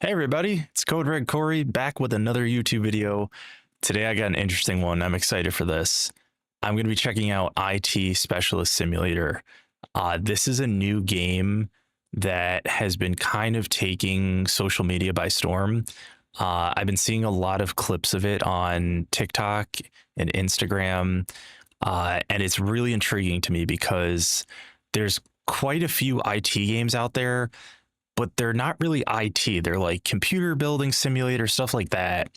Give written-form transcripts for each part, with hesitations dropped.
Hey everybody, it's Code Red Corey back with another YouTube video. Today I got an interesting one. I'm excited for this. I'm going to be checking out IT Specialist Simulator. This is a new game that has been kind of taking social media by storm. I've been seeing a lot of clips of it on TikTok and Instagram, and it's really intriguing to me because there's quite a few IT games out there, but they're not really IT. They're like computer building simulator, stuff like that.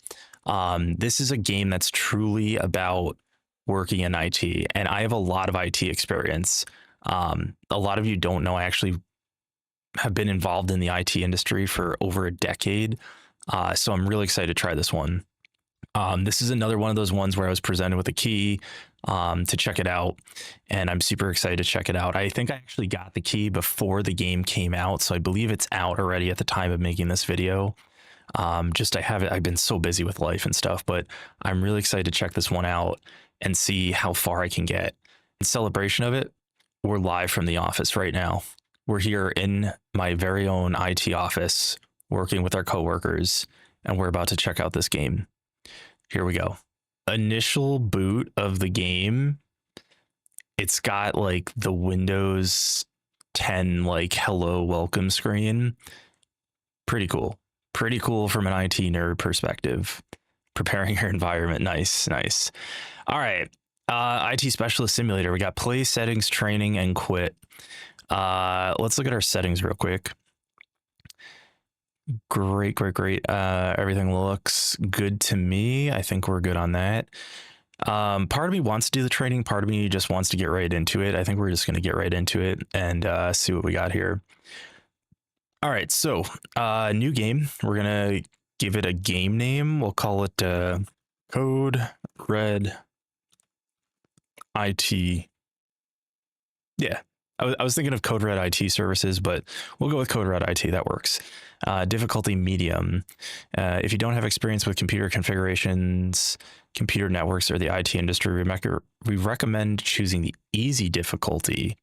This is a game that's truly about working in IT, and I have a lot of IT experience. A lot of you don't know I actually have been involved in the IT industry for over a decade, so I'm really excited to try this one. This is another one of those ones where I was presented with a key to check it out, and I'm super excited to check it out. I think I actually got the key before the game came out, so I believe it's out already at the time of making this video. I've been so busy with life and stuff, but I'm really excited to check this one out and see how far I can get. In celebration of it, we're live from the office right now. We're here in my very own IT office, working with our coworkers, and we're about to check out this game. Here we go. Initial boot of the game. It's got like the Windows 10 like hello welcome screen. Pretty cool. Pretty cool from an IT nerd perspective. Preparing your environment. Nice, nice. All right. IT Specialist Simulator. We got play, settings, training, and quit. Let's look at our settings real quick. Great. Everything looks good to me. I think we're good on that. Part of me wants to do the training. Part of me just wants to get right into it. I think we're just going to get right into it and see what we got here. All right. So new game. We're going to give it a game name. We'll call it Code Red IT. Yeah. I was thinking of Code Red IT services, but we'll go with Code Red IT. That works. Difficulty medium. If you don't have experience with computer configurations, computer networks, or the IT industry, we recommend choosing the easy difficulty.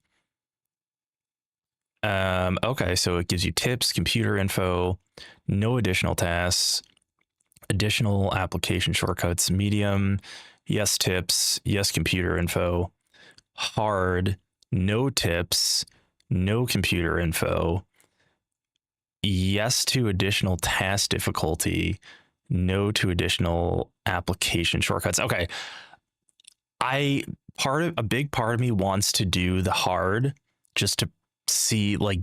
Okay, so it gives you tips, computer info, no additional tasks, additional application shortcuts, medium, yes tips, yes computer info, hard, no tips, no computer info, yes to additional task difficulty, no to additional application shortcuts. Okay. A big part of me wants to do the hard just to see, like,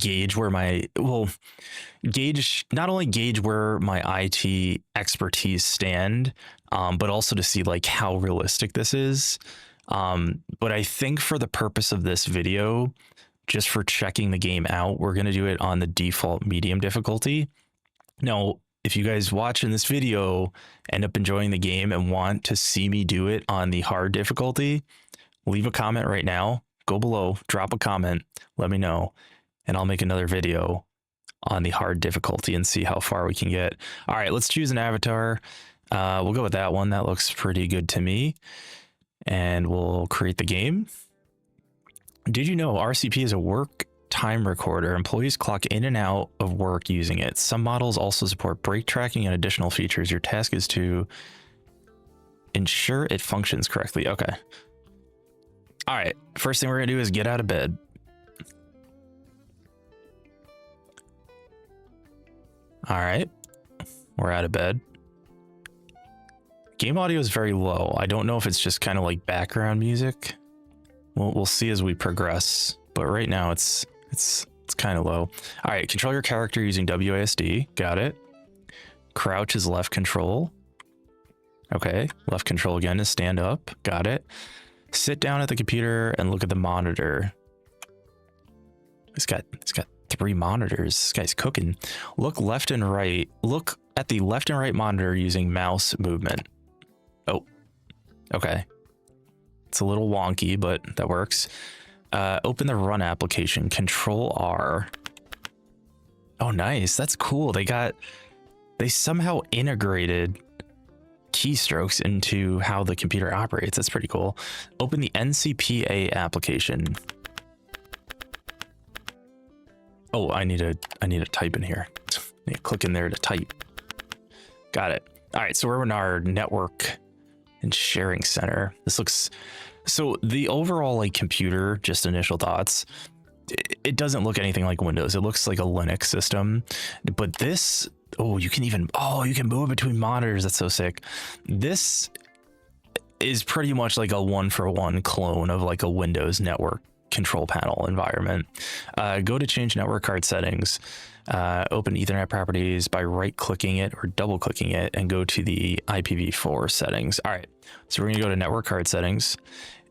not only gauge where my IT expertise stand, but also to see like how realistic this is. But I think for the purpose of this video, just for checking the game out, we're going to do it on the default medium difficulty. Now, if you guys watching this video end up enjoying the game and want to see me do it on the hard difficulty, leave a comment right now. Go below, drop a comment, let me know, and I'll make another video on the hard difficulty and see how far we can get. All right, let's choose an avatar. We'll go with that one. That looks pretty good to me. And we'll create the game. Did you know RCP is a work time recorder? Employees clock in and out of work using it. Some models also support break tracking and additional features. Your task is to ensure it functions correctly. Okay. All right. First thing we're going to do is get out of bed. All right. We're out of bed. Game audio is very low. I don't know if it's just kind of like background music. We'll see as we progress, but right now it's kind of low. All right, control your character using WASD. Got it. Crouch is left control. Okay, left control again is stand up. Got it. Sit down at the computer and look at the monitor. It's got 3 monitors. This guy's cooking. Look left and right. Look at the left and right monitor using mouse movement. Oh, okay. It's a little wonky, but that works. Open the run application, Control R. Oh, nice. That's cool. They somehow integrated keystrokes into how the computer operates. That's pretty cool. Open the NCPA application. Oh, I need to type in here. You click in there to type. Got it. All right, so we're in our network and sharing center. This looks, so the overall like computer, just initial thoughts, it doesn't look anything like Windows. It looks like a Linux system, but this, oh, you can even, oh, you can move between monitors. That's so sick. This is pretty much like a 1-for-1 clone of like a Windows network control panel environment. Go to change network card settings, open Ethernet properties by right clicking it or double clicking it and go to the IPv4 settings. All right, so we're gonna go to network card settings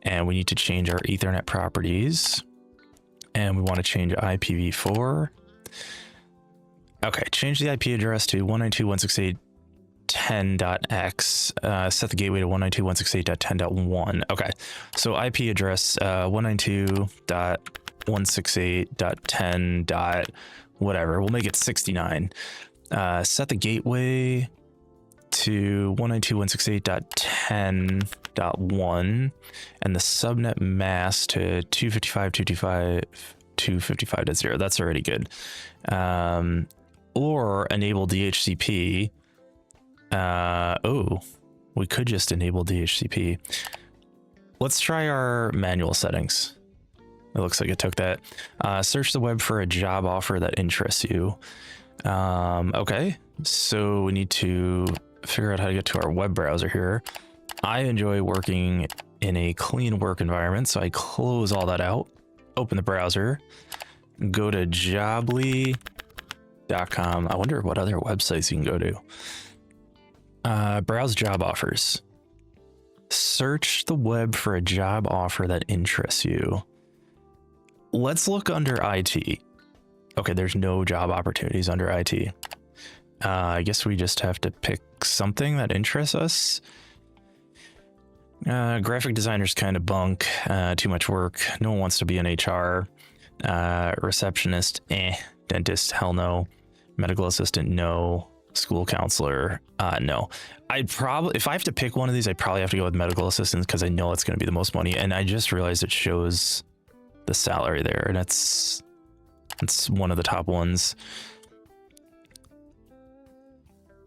and we need to change our Ethernet properties and we want to change IPv4. Okay, change the IP address to 192.168.10.x. Set the gateway to 192.168.10.1. Okay, so IP address 192.168.10. Whatever, we'll make it 69. Set the gateway to 192.168.10.1 and the subnet mask to 255.225.255.0. That's already good. Or enable DHCP. Oh, we could just enable DHCP. Let's try our manual settings. It looks like it took that. Search the web for a job offer that interests you. Okay, so we need to figure out how to get to our web browser here. I enjoy working in a clean work environment, so I close all that out, open the browser, go to jobly.com. I wonder what other websites you can go to. Browse job offers. Search the web for a job offer that interests you. Let's look under IT. Okay, there's no job opportunities under IT. I guess we just have to pick something that interests us. Graphic designers kind of bunk, too much work. No one wants to be in HR. Receptionist, dentist, hell no. Medical assistant, no. School counselor, no. I'd probably, if I have to pick one of these, I'd probably have to go with medical assistants because I know it's going to be the most money. And I just realized it shows the salary there, and it's one of the top ones.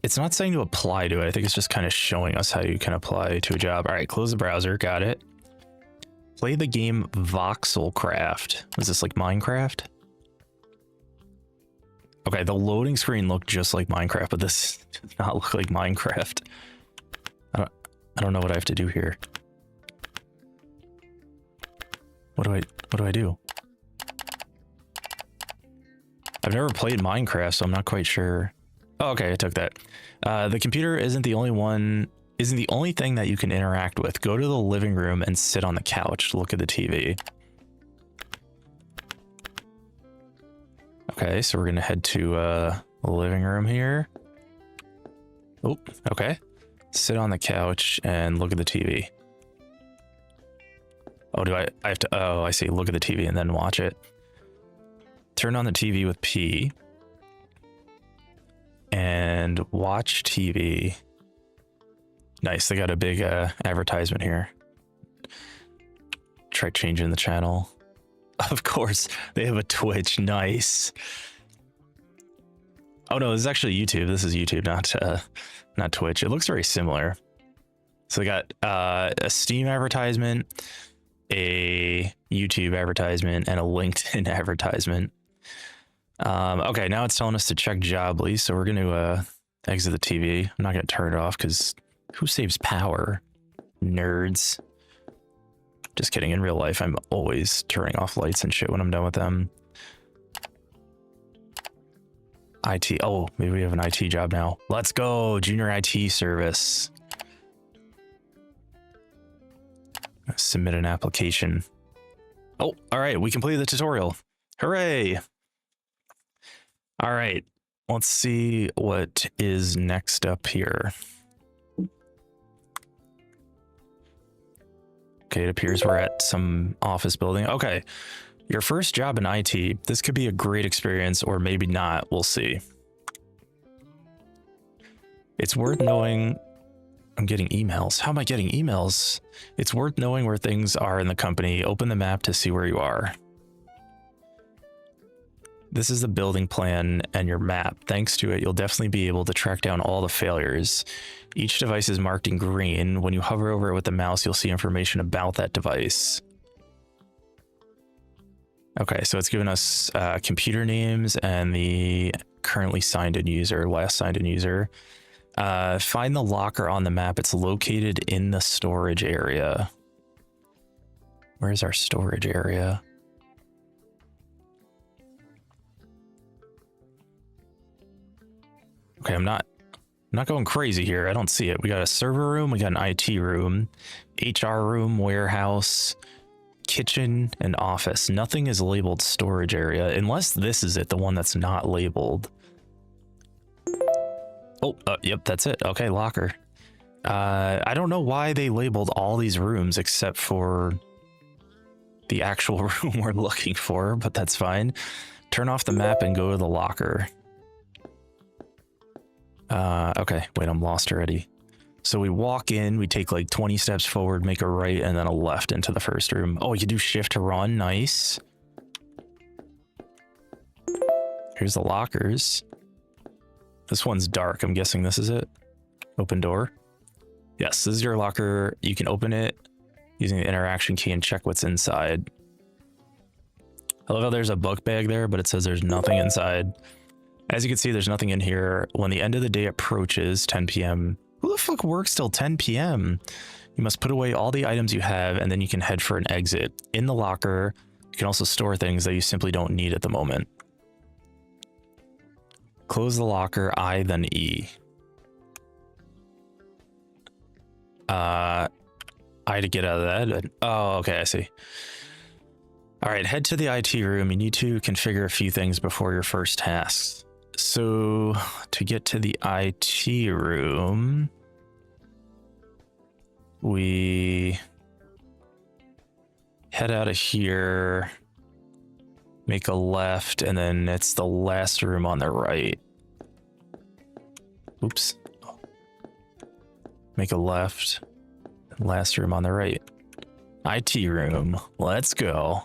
It's not saying to apply to it. I think it's just kind of showing us how you can apply to a job. All right, close the browser. Got it. Play the game Voxelcraft. Was this like Minecraft? Okay, the loading screen looked just like Minecraft, but this does not look like Minecraft. I don't know what I have to do here. What do I do? I've never played Minecraft, so I'm not quite sure. Oh, okay, I took that. The computer isn't the only thing that you can interact with. Go to the living room and sit on the couch to look at the TV. Okay, so we're gonna head to the living room here. Oh, okay. Sit on the couch and look at the TV. Oh, I have to, oh, I see, look at the TV and then watch it. Turn on the TV with P. And watch TV. Nice, they got a big advertisement here. Try changing the channel. Of course, they have a Twitch, nice. Oh no, this is actually YouTube. This is YouTube, not Twitch. It looks very similar. So they got a Steam advertisement, a YouTube advertisement, and a LinkedIn advertisement. Okay, now it's telling us to check Jobly, so we're going to exit the TV. I'm not going to turn it off because who saves power? Nerds. Just kidding. In real life, I'm always turning off lights and shit when I'm done with them. IT. Oh, maybe we have an IT job now. Let's go. Junior IT service. Submit an application. Oh, all right. We completed the tutorial. Hooray. All right. Let's see what is next up here. Okay, it appears we're at some office building. Okay, your first job in IT. This could be a great experience or maybe not. We'll see. It's worth knowing. I'm getting emails. How am I getting emails? It's worth knowing where things are in the company. Open the map to see where you are. This is the building plan and your map. Thanks to it, you'll definitely be able to track down all the failures. Each device is marked in green. When you hover over it with the mouse, you'll see information about that device. Okay, so it's given us computer names and the currently signed in user, last signed in user. Find the locker on the map. It's located in the storage area. Where's our storage area? Okay, I'm not going crazy here. I don't see it. We got a server room, we got an IT room, HR room, warehouse, kitchen, and office. Nothing is labeled storage area, unless this is it, the one that's not labeled. Oh, yep, that's it. Okay, locker. I don't know why they labeled all these rooms except for the actual room we're looking for, but that's fine. Turn off the map and go to the locker. Okay, wait, I'm lost already. So we walk in, we take like 20 steps forward, make a right, and then a left into the first room. Oh, you do shift to run, nice. Here's the lockers. This one's dark, I'm guessing this is it. Open door. Yes, this is your locker. You can open it using the interaction key and check what's inside. I love how there's a book bag there, but it says there's nothing inside. As you can see, there's nothing in here. When the end of the day approaches, 10 p.m. Who the fuck works till 10 p.m.? You must put away all the items you have, and then you can head for an exit. In the locker, you can also store things that you simply don't need at the moment. Close the locker, I, then E. I to get out of that. Oh, okay, I see. All right, head to the IT room. You need to configure a few things before your first tasks. So to get to the IT room, we head out of here, make a left, and then it's the last room on the right. Oops. Make a left, last room on the right. IT room, let's go.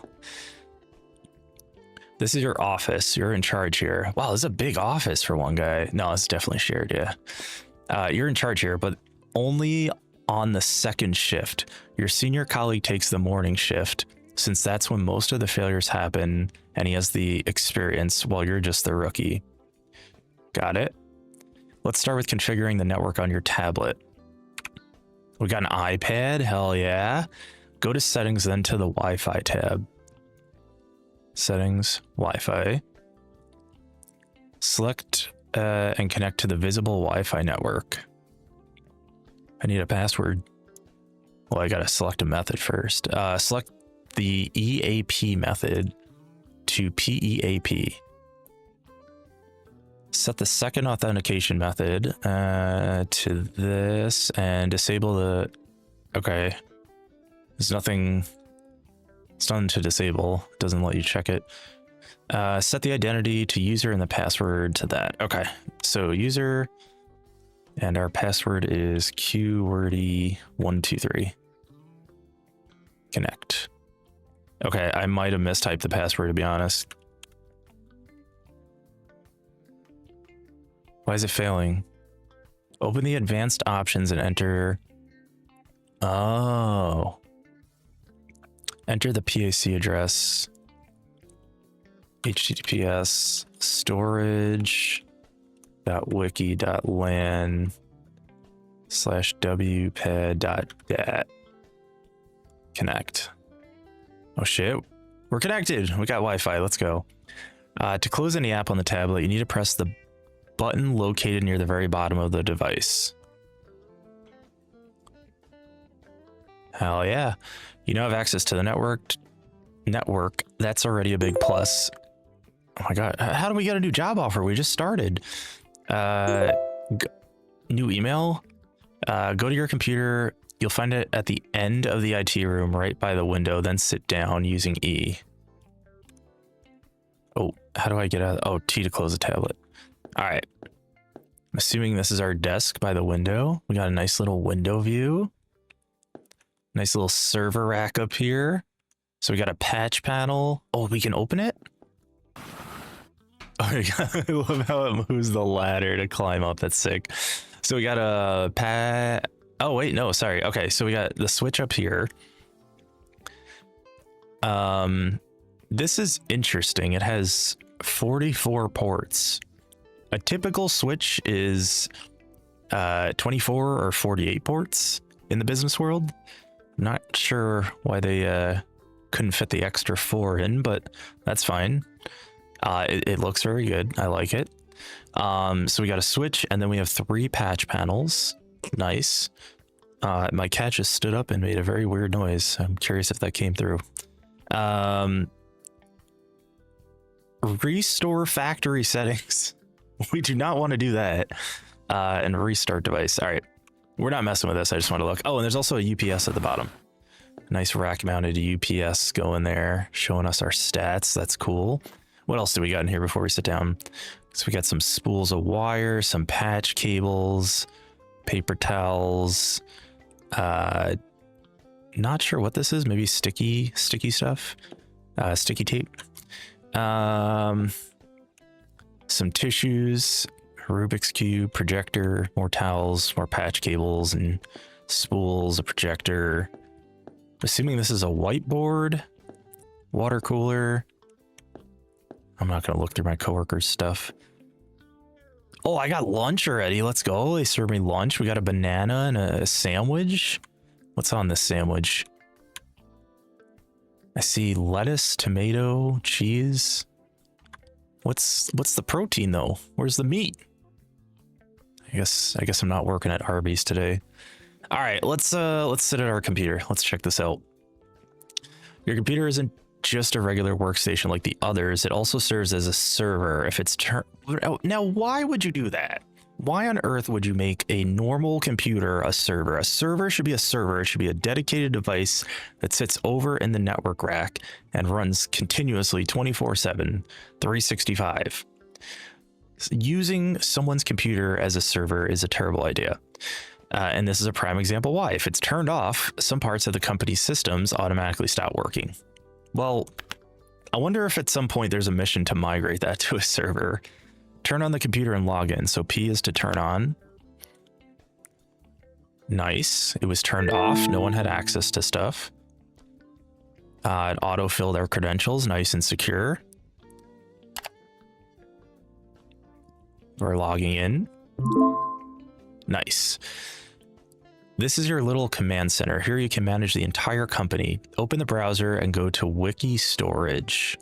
This is your office. You're in charge here. Wow, this is a big office for one guy. No, it's definitely shared, yeah. You're in charge here, but only on the second shift. Your senior colleague takes the morning shift, since that's when most of the failures happen, and he has the experience while you're just the rookie. Got it? Let's start with configuring the network on your tablet. We got an iPad, hell yeah. Go to settings, then to the Wi-Fi tab. Settings, Wi-Fi. Select and connect to the visible Wi-Fi network. I need a password. Well, I gotta select a method first. Select the EAP method to PEAP. Set the second authentication method to this and disable the... Okay. There's nothing... It's nothing to disable. Doesn't let you check it. Set the identity to user and the password to that. Okay. So user... And our password is QWordy123. Connect. Okay, I might have mistyped the password, to be honest. Why is it failing? Open the advanced options and enter... Oh. Enter the PAC address. HTTPS storage.wiki.lan/wpad.dat. Connect. Oh shit. We're connected. We got Wi-Fi. Let's go. To close any app on the tablet, you need to press the button located near the very bottom of the device. Hell yeah. You now have access to the network. That's already a big plus. Oh my god. How do we get a new job offer? We just started. New email. Go to your computer. You'll find it at the end of the IT room, right by the window. Then sit down using E. Oh, how do I get out? Oh, T to close the tablet. All right. I'm assuming this is our desk by the window. We got a nice little window view. Nice little server rack up here. So we got a patch panel. Oh, we can open it? I love how it moves the ladder to climb up. That's sick. So we got a pad. Oh, wait, no, sorry. Okay, so we got the switch up here. This is interesting. It has 44 ports. A typical switch is 24 or 48 ports in the business world. Not sure why they couldn't fit the extra 4 in, but that's fine. It looks very good. I like it. So we got a switch, and then we have 3 patch panels. Nice. My cat just stood up and made a very weird noise. I'm curious if that came through. Restore factory settings. We do not want to do that. And restart device. All right. We're not messing with this. I just want to look. Oh, and there's also a UPS at the bottom. Nice rack mounted UPS going there, showing us our stats. That's cool. What else do we got in here before we sit down? So we got some spools of wire, some patch cables, paper towels. Not sure what this is. Maybe sticky stuff. Sticky tape. Some tissues, Rubik's Cube, projector, more towels, more patch cables and spools, a projector. Assuming this is a whiteboard, water cooler. I'm not going to look through my coworkers' stuff. Oh, I got lunch already. Let's go. They served me lunch. We got a banana and a sandwich. What's on this sandwich? I see lettuce, tomato, cheese. What's the protein though? Where's the meat? I guess I'm not working at Arby's today. All right, let's sit at our computer. Let's check this out. Your computer isn't just a regular workstation like the others. It also serves as a server if it's now, why would you do that? Why on earth would you make a normal computer a server? A server should be a server. It should be a dedicated device that sits over in the network rack and runs continuously 24/7, 365. Using someone's computer as a server is a terrible idea. And this is a prime example why. If it's turned off, some parts of the company's systems automatically stop working. Well, I wonder if at some point there's a mission to migrate that to a server. Turn on the computer and log in. So P is to turn on. Nice. It was turned off. No one had access to stuff. It auto-filled our credentials, nice and secure. We're logging in. Nice. This is your little command center. Here you can manage the entire company. Open the browser and go to wiki storage.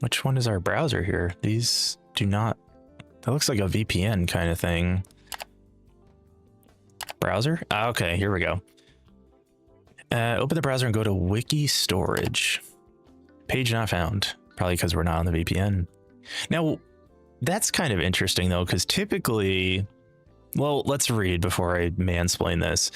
Which one is our browser here? These do not... That looks like a VPN kind of thing. Browser? Okay, here we go. Open the browser and go to wiki storage. Page not found. Probably because we're not on the VPN. Now, that's kind of interesting though, because typically... Well, let's read before I mansplain this.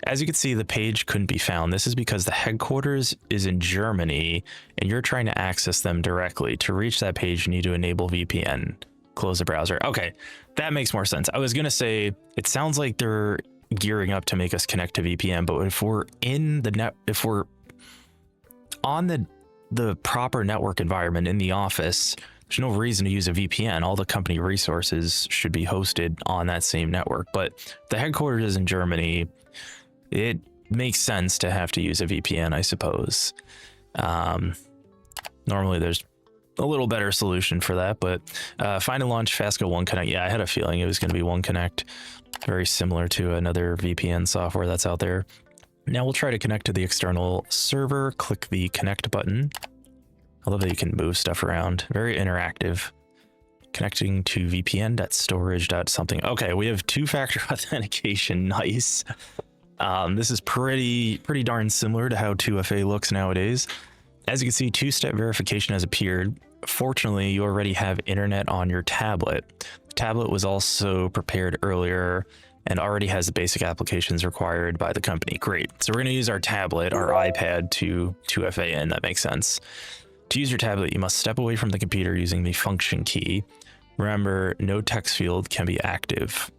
As you can see, the page couldn't be found. This is because the headquarters is in Germany and you're trying to access them directly. To reach that page, you need to enable VPN. Close the browser. Okay, that makes more sense. I was going to say, it sounds like they're gearing up to make us connect to VPN, but if we're in the net, if we're on the proper network environment in the office, there's no reason to use a VPN. All the company resources should be hosted on that same network. But the headquarters is in Germany. It makes sense to have to use a VPN, I suppose. Normally there's a little better solution for that, but find and launch Fastgo One Connect. Yeah, I had a feeling it was going to be One Connect. Very similar to another VPN software that's out there. Now we'll try to connect to the external server. Click the connect button. I love that you can move stuff around. Very interactive. Connecting to vpn.storage.something. Okay, we have two-factor authentication. Nice. This is pretty darn similar to how 2FA looks nowadays. As you can see, two-step verification has appeared. Fortunately, you already have internet on your tablet. The tablet was also prepared earlier and already has the basic applications required by the company. Great. So we're going to use our tablet, our iPad to 2FA in. That makes sense. To use your tablet, you must step away from the computer using the function key. Remember, no text field can be active.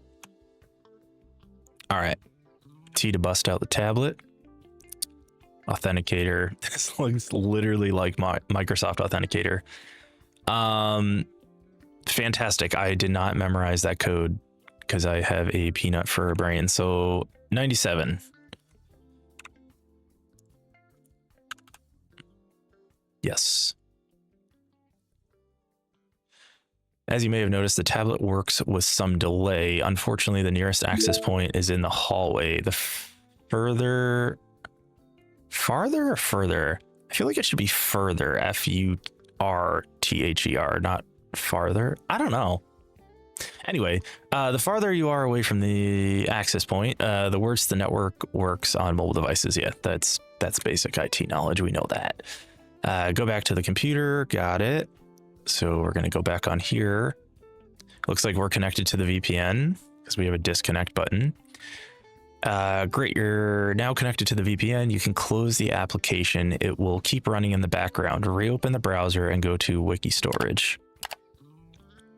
All right. T to bust out the tablet. Authenticator. This looks literally like my Microsoft Authenticator. Fantastic. I did not memorize that code because I have a peanut for a brain. So 97. Yes. As you may have noticed, the tablet works with some delay. Unfortunately, the nearest access point is in the hallway. The farther or further? I feel like it should be further. F-U-R-T-H-E-R, not farther. I don't know. Anyway, the farther you are away from the access point, the worse the network works on mobile devices. Yeah, that's basic IT knowledge. We know that. Go back to the computer. Got it. So we're going to go back on here. Looks like we're connected to the VPN because we have a disconnect button. Great. You're now connected to the VPN. You can close the application. It will keep running in the background. Reopen the browser and go to wiki storage.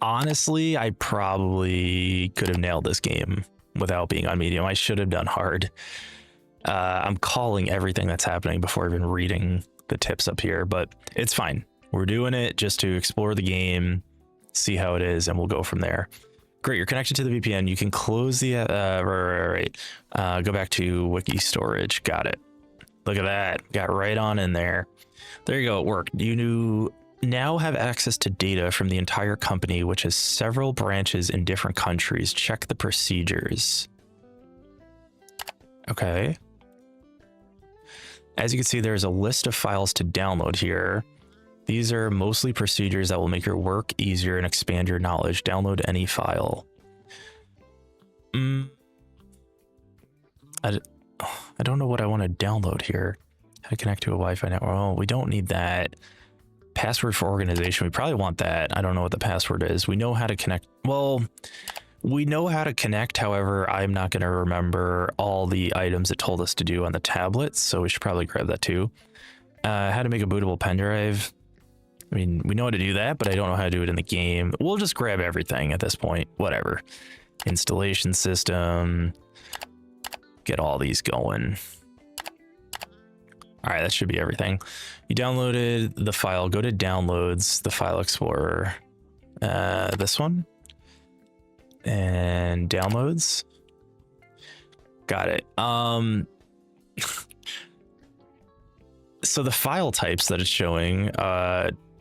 Honestly, I probably could have nailed this game without being on medium. I should have done hard. I'm calling everything that's happening before even reading the tips up here, but it's fine. We're doing it just to explore the game, see how it is, and we'll go from there. Great, you're connected to the VPN. You can close the, go back to wiki storage. Got it. Look at that. Got right on in there. There you go, it worked. You now have access to data from the entire company, which has several branches in different countries. Check the procedures. Okay. As you can see, there's a list of files to download here. These are mostly procedures that will make your work easier and expand your knowledge. Download any file. I don't know what I want to download here. How to connect to a Wi-Fi network. Oh, we don't need that. Password for organization. We probably want that. I don't know what the password is. We know how to connect. Well, we know how to connect. However, I'm not going to remember all the items it told us to do on the tablet. So we should probably grab that too. How to make a bootable pen drive. I mean, we know how to do that, but I don't know how to do it in the game. We'll just grab everything at this point. Whatever. Installation system. Get all these going. All right, that should be everything. You downloaded the file. Go to downloads, the file explorer. This one. And downloads. Got it. So the file types that it's showing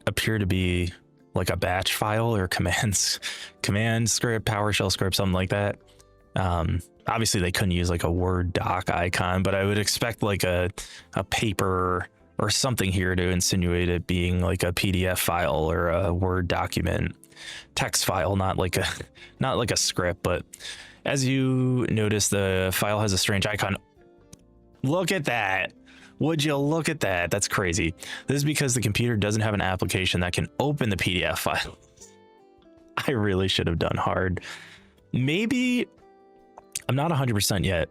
appear to be like a batch file or command script, PowerShell script, something like that. Obviously they couldn't use like a Word doc icon, but I would expect like a paper or something here to insinuate it being like a PDF file or a Word document, text file, not like a script. But as you notice, the file has a strange icon. Look at that. Would you look at that? That's crazy. This is because the computer doesn't have an application that can open the PDF file. I really should have done hard. Maybe I'm not 100% yet.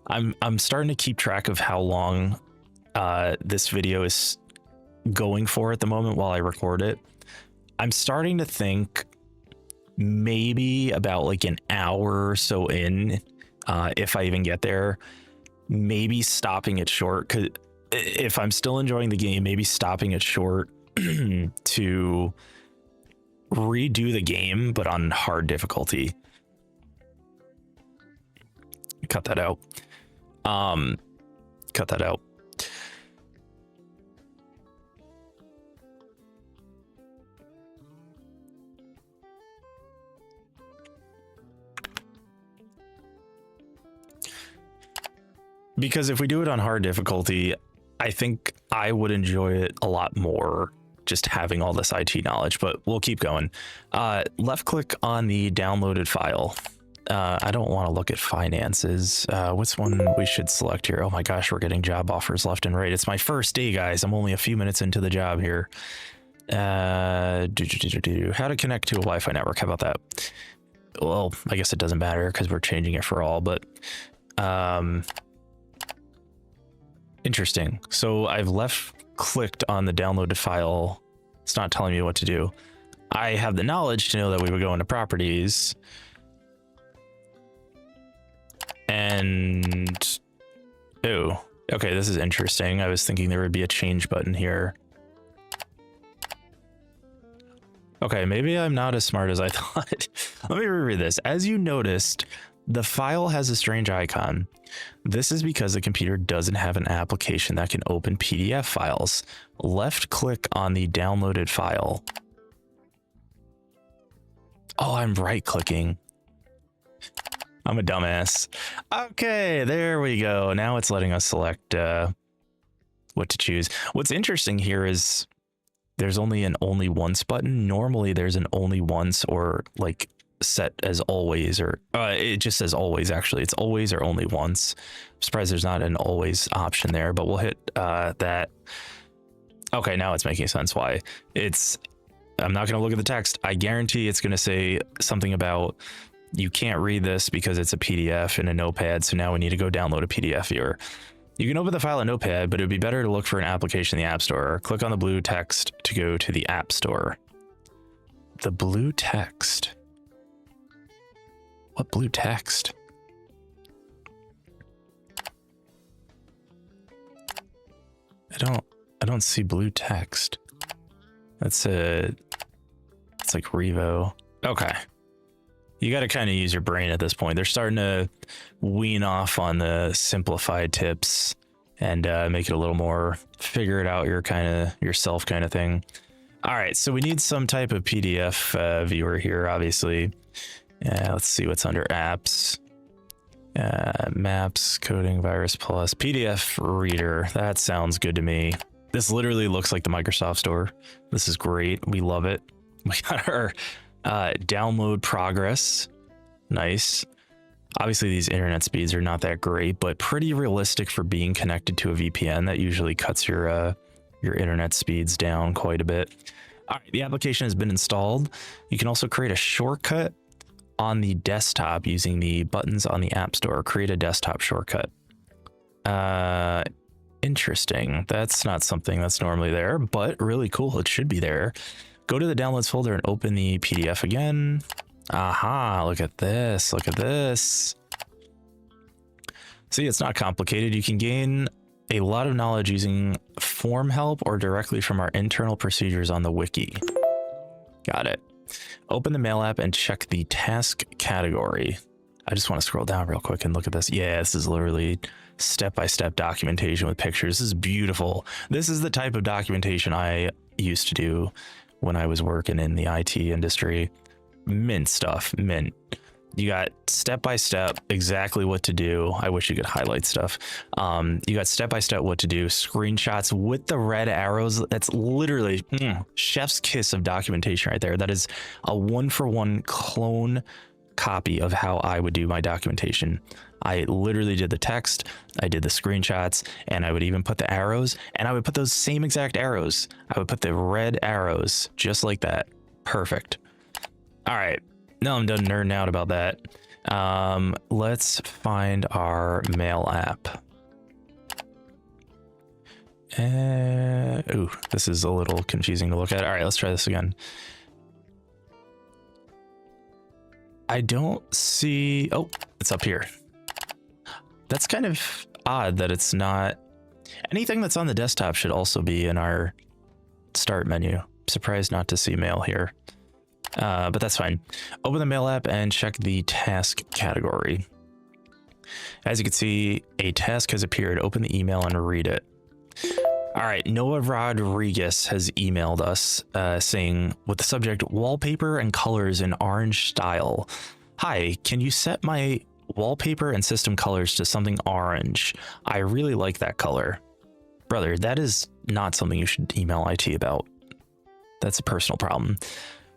I'm starting to keep track of how long this video is going for at the moment while I record it. I'm starting to think maybe about like an hour or so in, if I even get there. Maybe stopping it short, because if I'm still enjoying the game, maybe stopping it short to redo the game, but on hard difficulty. Cut that out. Cut that out. Because if we do it on hard difficulty, I think I would enjoy it a lot more just having all this IT knowledge, but we'll keep going. Left click on the downloaded file. I don't want to look at finances. What's one we should select here? Oh my gosh, we're getting job offers left and right. It's my first day, guys. I'm only a few minutes into the job here. How to connect to a Wi-Fi network. How about that? Well, I guess it doesn't matter because we're changing it for all, but interesting. So I've left clicked on the downloaded file. It's not telling me what to do. I have the knowledge to know that we would go into properties and oh, Okay, this is interesting. I was thinking there would be a change button here. Okay, maybe I'm not as smart as I thought. Let me reread this. As you noticed, the file has a strange icon. This is because the computer doesn't have an application that can open PDF files. Left click on the downloaded file. Oh, I'm right clicking. I'm a dumbass. Okay, there we go. Now it's letting us select what to choose. What's interesting here is there's only an only once button. Normally there's an only once or like set as always, or it just says always. Actually, it's always or only once. I'm surprised there's not an always option there, but we'll hit that. Okay, now it's making sense why. I'm not going to look at the text. I guarantee it's going to say something about you can't read this because it's a PDF in a notepad, so now we need to go download a PDF viewer. You can open the file in Notepad, but it would be better to look for an application in the App Store. Click on the blue text to go to the App Store. The blue text. What blue text? I don't see blue text. It's like Revo. Okay. You got to kind of use your brain at this point. They're starting to wean off on the simplified tips and make it a little more figure it out yourself kind of thing. All right, so we need some type of PDF viewer here, obviously. Let's see what's under apps. Maps, coding, virus plus, PDF reader. That sounds good to me. This literally looks like the Microsoft Store. This is great. We love it. We got our download progress. Nice. Obviously these internet speeds are not that great, but pretty realistic for being connected to a VPN. That usually cuts your internet speeds down quite a bit. All right, the application has been installed. You can also create a shortcut on the desktop using the buttons on the App Store. Create a desktop shortcut. Interesting. That's not something that's normally there, but really cool. It should be there. Go to the downloads folder and open the PDF again. Aha, look at this. Look at this. See, it's not complicated. You can gain a lot of knowledge using form help or directly from our internal procedures on the wiki. Got it. Open the Mail app and check the task category. I just want to scroll down real quick and look at this. Yeah, this is literally step-by-step documentation with pictures. This is beautiful. This is the type of documentation I used to do when I was working in the IT industry. Mint stuff, mint. You got step-by-step exactly what to do. I wish you could highlight stuff. You got step-by-step what to do, screenshots with the red arrows. That's literally chef's kiss of documentation right there. That is a one-for-one clone copy of how I would do my documentation. I literally did the text, I did the screenshots, and I would even put the arrows, and I would put those same exact arrows. I would put the red arrows just like that. Perfect. All right. Now I'm done nerding out about that. Let's find our Mail app. Ooh, this is a little confusing to look at. All right, let's try this again. I don't see... Oh, it's up here. That's kind of odd that it's not... Anything that's on the desktop should also be in our start menu. Surprised not to see mail here. But that's fine. Open the Mail app and check the task category. As you can see, a task has appeared. Open the email and read it. All right, Noah Rodriguez has emailed us saying, with the subject, wallpaper and colors in orange style. Hi, can you set my wallpaper and system colors to something orange? I really like that color. Brother, that is not something you should email IT about. That's a personal problem.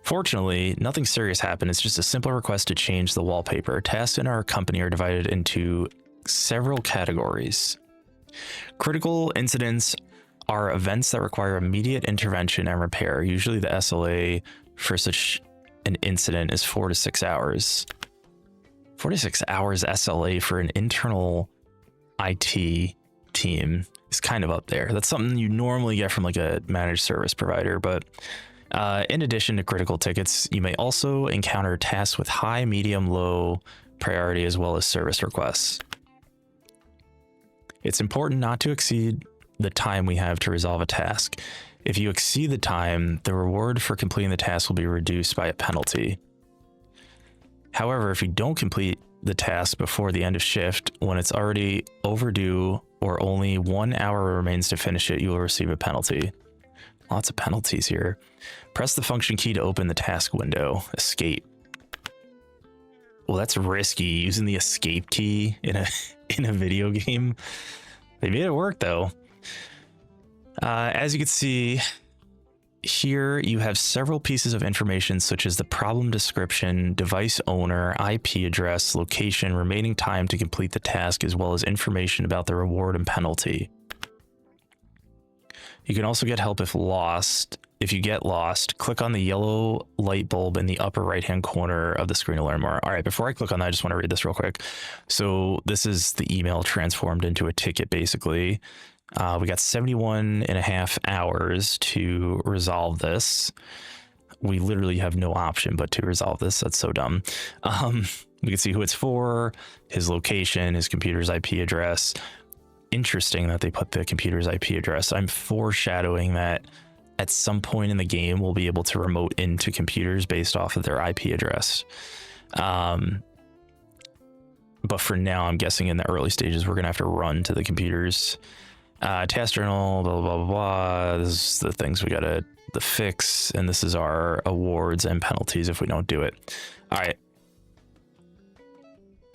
Fortunately, nothing serious happened. It's just a simple request to change the wallpaper. Tasks in our company are divided into several categories. Critical incidents are events that require immediate intervention and repair. Usually the SLA for such an incident is 4 to 6 hours. 4 to 6 hours SLA for an internal IT team is kind of up there. That's something you normally get from like a managed service provider, but in addition to critical tickets, you may also encounter tasks with high, medium, low priority, as well as service requests. It's important not to exceed the time we have to resolve a task. If you exceed the time, the reward for completing the task will be reduced by a penalty. However, if you don't complete the task before the end of shift, when it's already overdue or only 1 hour remains to finish it, you will receive a penalty. Lots of penalties here. Press the function key to open the task window. Escape. Well, that's risky, using the escape key in a video game. They made it work though. As you can see here, you have several pieces of information such as the problem description, device owner, IP address, location, remaining time to complete the task, as well as information about the reward and penalty. You can also get help if lost. If you get lost, click on the yellow light bulb in the upper right-hand corner of the screen to learn more. All right, before I click on that, I just want to read this real quick. So this is the email transformed into a ticket, basically. We got 71.5 hours to resolve this. We literally have no option but to resolve this. That's so dumb. We can see who it's for, his location, his computer's IP address. Interesting that they put the computer's IP address. I'm foreshadowing that at some point in the game, we'll be able to remote into computers based off of their IP address. But for now, I'm guessing in the early stages, we're going to have to run to the computers. Task journal, blah, blah, blah, blah. This is the things we got to fix. And this is our awards and penalties if we don't do it. All right.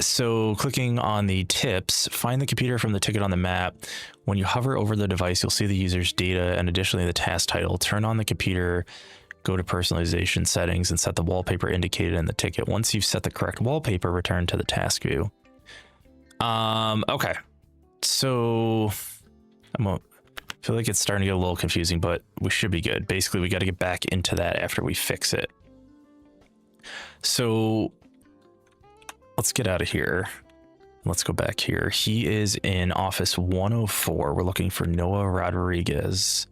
So clicking on the tips, find the computer from the ticket on the map. When you hover over the device, you'll see the user's data and additionally the task title. Turn on the computer, go to personalization settings and set the wallpaper indicated in the ticket. Once you've set the correct wallpaper, return to the task view. Okay. So I feel like it's starting to get a little confusing, but we should be good. Basically, we got to get back into that after we fix it. So let's get out of here. Let's go back here. He is in office 104. We're looking for Noah Rodriguez.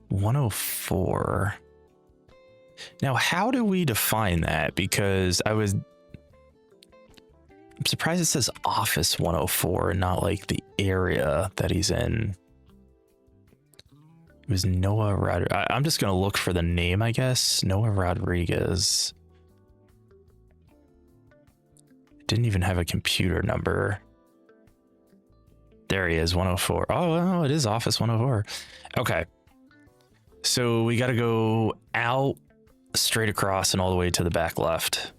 104. Now, how do we define that? Because I'm surprised it says office 104 and not like the area that he's in. It was Noah Rodriguez. I'm just going to look for the name, I guess. Noah Rodriguez. Didn't even have a computer number. There he is, 104. Oh, well, it is office 104. Okay. So we got to go out, straight across, and all the way to the back left.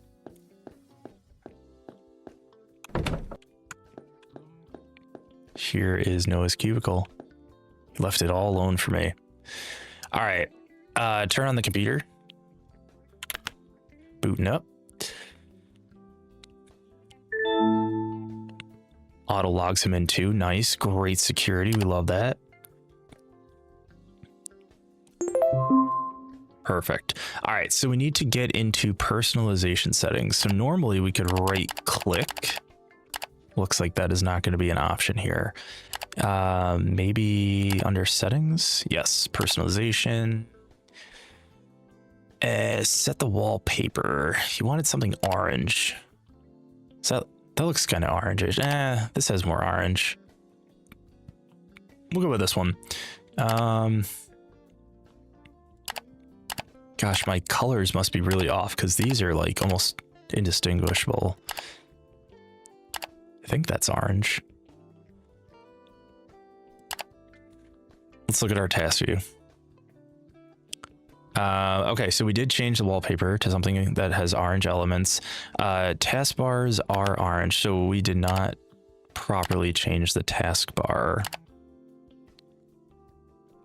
Here is Noah's cubicle. He left it all alone for me. All right. Turn on the computer. Booting up. Auto logs him in too. Nice. Great security. We love that. Perfect. All right. So we need to get into personalization settings. So normally we could right click. Looks like that is not going to be an option here. Maybe under settings. Yes. Personalization. Set the wallpaper. You wanted something orange. So that looks kind of orangish. This has more orange. We'll go with this one. Gosh, my colors must be really off because these are like almost indistinguishable. I think that's orange. Let's look at our task view. Okay, so we did change the wallpaper to something that has orange elements. Taskbars are orange, so we did not properly change the taskbar.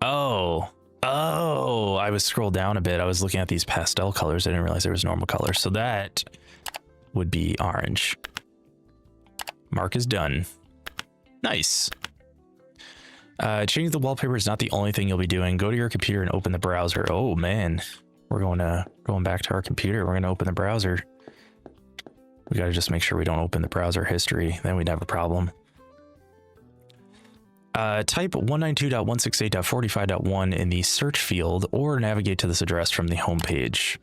Oh, I was scrolled down a bit. I was looking at these pastel colors. I didn't realize there was normal colors. So that would be orange. Mark is done. Nice. Changing the wallpaper is not the only thing you'll be doing. Go to your computer and open the browser. Oh man, we're going back to our computer. We're going to open the browser. We got to just make sure we don't open the browser history. Then we'd have a problem. Type 192.168.45.1 in the search field or navigate to this address from the home page.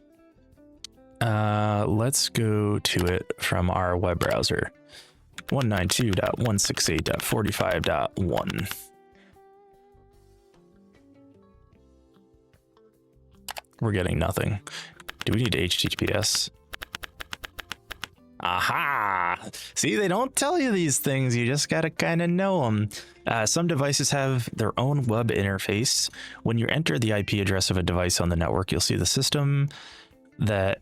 Let's go to it from our web browser. 192.168.45.1. We're getting nothing. Do we need HTTPS? Aha! See, they don't tell you these things. You just gotta kind of know them. Some devices have their own web interface. When you enter the IP address of a device on the network, you'll see the system that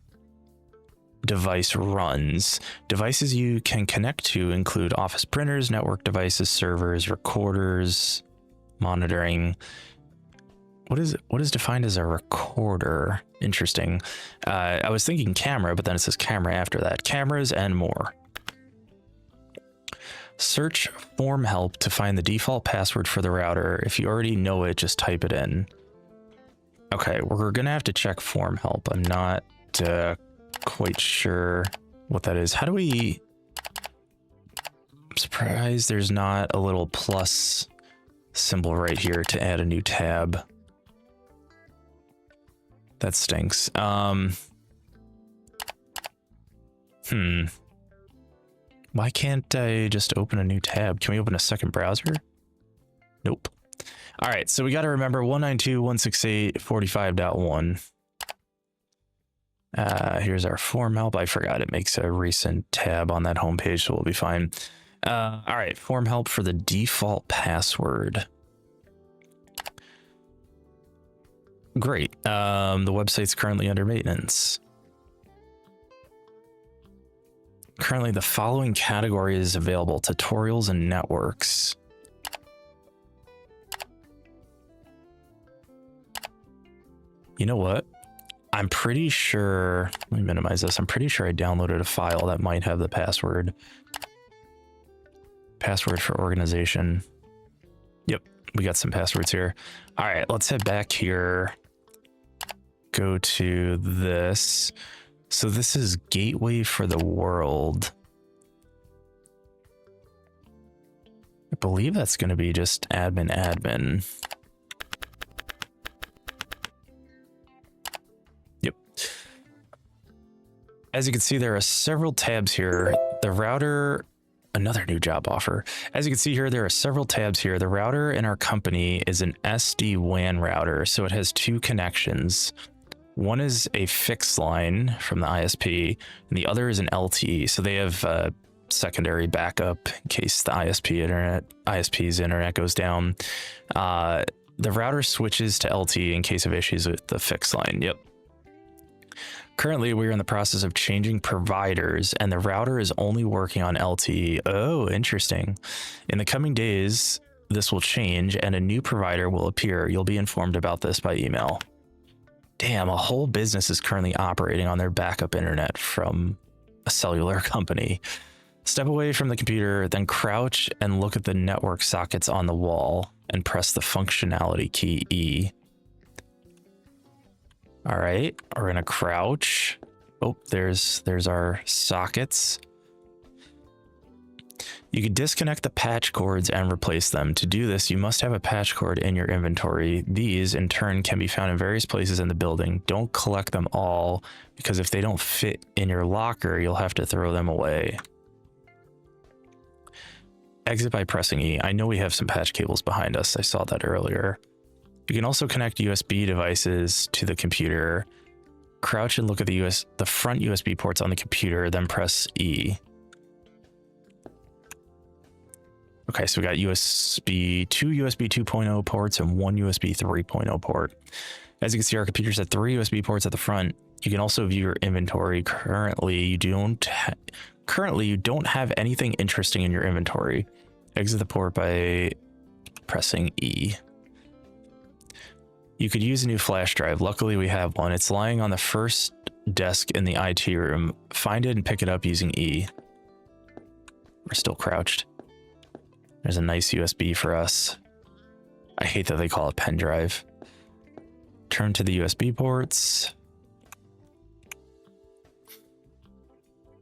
device runs. Devices you can connect to include office printers, network devices, servers, recorders, monitoring. What is defined as a recorder? Interesting. I was thinking camera, but then it says camera after that. Cameras and more. Search form help to find the default password for the router. If you already know it, just type it in. Okay, we're gonna have to check form help. I'm not quite sure what that is. How do we... I'm surprised there's not a little plus symbol right here to add a new tab. That stinks. Why can't I just open a new tab? Can we open a second browser? Nope. All right, so we got to remember 192.168.45.1. Here's our form help. I forgot it makes a recent tab on that homepage, so we'll be fine. All right, form help for the default password. Great. The website's currently under maintenance. Currently, the following category is available: tutorials and networks. You know what? I'm pretty sure, let me minimize this. I'm pretty sure I downloaded a file that might have the password. Password for organization. Yep, we got some passwords here. All right, let's head back here. Go to this. So this is Gateway for the World. I believe that's going to be just admin. Yep. As you can see, there are several tabs here. The router, another new job offer. As you can see here, there are several tabs here. The router in our company is an SD-WAN router, so it has two connections. One is a fixed line from the ISP, and the other is an LTE. So they have secondary backup in case the ISP's internet goes down. The router switches to LTE in case of issues with the fixed line. Yep. Currently, we're in the process of changing providers, and the router is only working on LTE. Oh, interesting. In the coming days, this will change, and a new provider will appear. You'll be informed about this by email. Damn, a whole business is currently operating on their backup internet from a cellular company. Step away from the computer, then crouch and look at the network sockets on the wall and press the functionality key E. All right, we're gonna crouch. Oh, there's our sockets. You can disconnect the patch cords and replace them. To do this, you must have a patch cord in your inventory. These, in turn, can be found in various places in the building. Don't collect them all, because if they don't fit in your locker, you'll have to throw them away. Exit by pressing E. I know we have some patch cables behind us. I saw that earlier. You can also connect USB devices to the computer. Crouch and look at the front USB ports on the computer, then press E. Okay, so we got two USB 2.0 ports and one USB 3.0 port. As you can see, our computer's at 3 USB ports at the front. You can also view your inventory. Currently, you don't have anything interesting in your inventory. Exit the port by pressing E. You could use a new flash drive. Luckily, we have one. It's lying on the first desk in the IT room. Find it and pick it up using E. We're still crouched. There's a nice USB for us. I hate that they call it pen drive. Turn to the USB ports.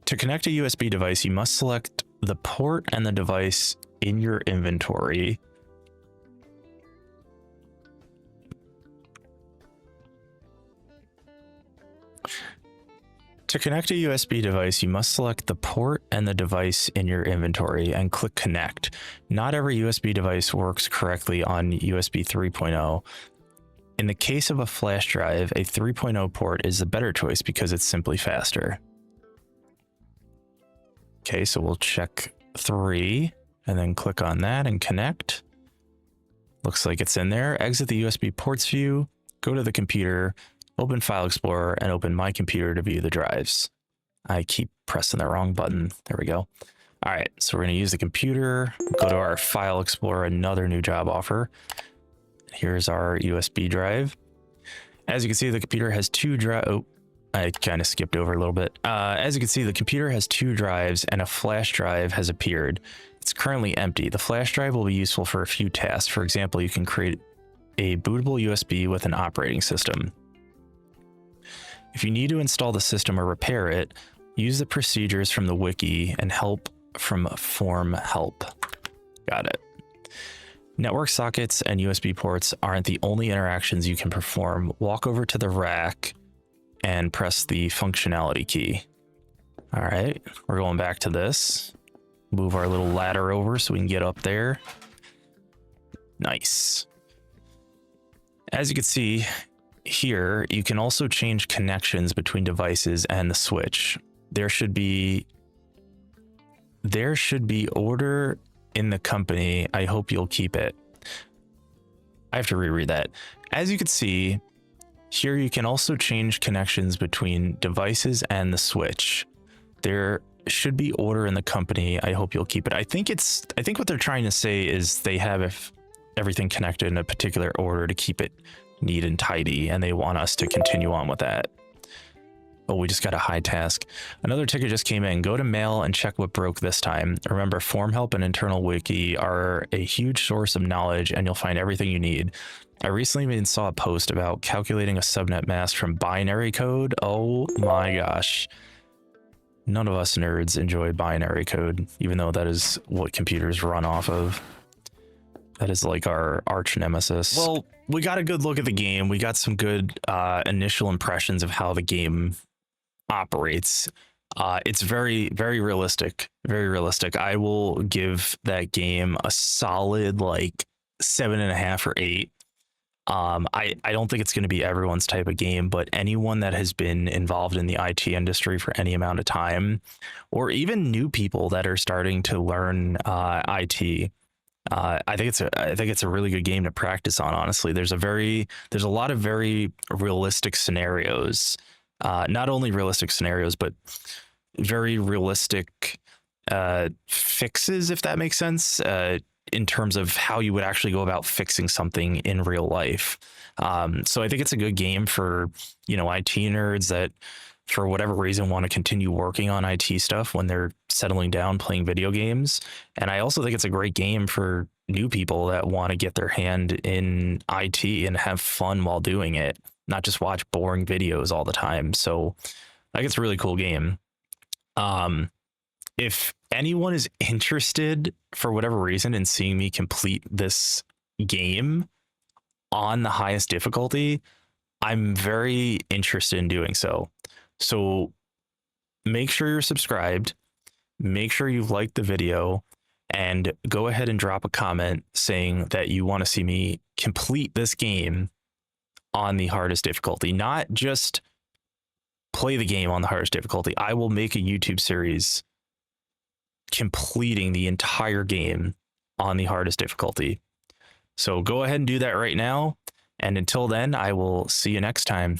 To connect a USB device, you must select the port and the device in your inventory. To connect a USB device, you must select the port and and the device in your inventory and click connect. Not every USB device works correctly on USB 3.0. In the case of a flash drive, a 3.0 port is the better choice because it's simply faster. Okay, so we'll check 3 and then click on that and connect. Looks like it's in there. Exit the USB ports view, go to the computer, open File Explorer, and open My Computer to view the drives. I keep pressing the wrong button. There we go. All right, so we're going to use the computer, go to our File Explorer, another new job offer. Here's our USB drive. As you can see, the computer has 2 drives. Oh, I kind of skipped over a little bit. As you can see, the computer has 2 drives and a flash drive has appeared. It's currently empty. The flash drive will be useful for a few tasks. For example, you can create a bootable USB with an operating system. If you need to install the system or repair it, use the procedures from the wiki and help from form help. Got it. Network sockets and USB ports aren't the only interactions you can perform. Walk over to the rack and press the functionality key. All right, we're going back to this. Move our little ladder over so we can get up there. Nice. As you can see here, you can also change connections between devices and the switch. There should be order in the company. I hope you'll keep it. I have to reread that. As you can see here, you can also change connections between devices and the switch. There should be order in the company. I hope you'll keep it. I think what they're trying to say is they have everything connected in a particular order to keep it neat and tidy, and they want us to continue on with that. Oh, we just got a high task. Another ticket just came in. Go to mail and check what broke this time. Remember, form help and internal wiki are a huge source of knowledge, and you'll find everything you need. I recently even saw a post about calculating a subnet mask from binary code. Oh my gosh. None of us nerds enjoy binary code, even though that is what computers run off of. That is like our arch nemesis. Well, we got a good look at the game. We got some good initial impressions of how the game operates. It's very, very realistic. Very realistic. I will give that game a solid like 7.5 or 8. I don't think it's going to be everyone's type of game, but anyone that has been involved in the IT industry for any amount of time, or even new people that are starting to learn IT, I think it's a really good game to practice on. Honestly, there's a lot of very realistic scenarios, not only realistic scenarios, but very realistic fixes, if that makes sense. In terms of how you would actually go about fixing something in real life. So I think it's a good game for, IT nerds that for whatever reason want to continue working on IT stuff when they're settling down playing video games. And I also think it's a great game for new people that want to get their hand in IT and have fun while doing it, not just watch boring videos all the time. So I think it's a really cool game. If anyone is interested for whatever reason in seeing me complete this game on the highest difficulty, I'm very interested in doing so. So make sure you're subscribed, make sure you've liked the video, and go ahead and drop a comment saying that you want to see me complete this game on the hardest difficulty, not just play the game on the hardest difficulty. I will make a YouTube series completing the entire game on the hardest difficulty. So go ahead and do that right now. And until then, I will see you next time.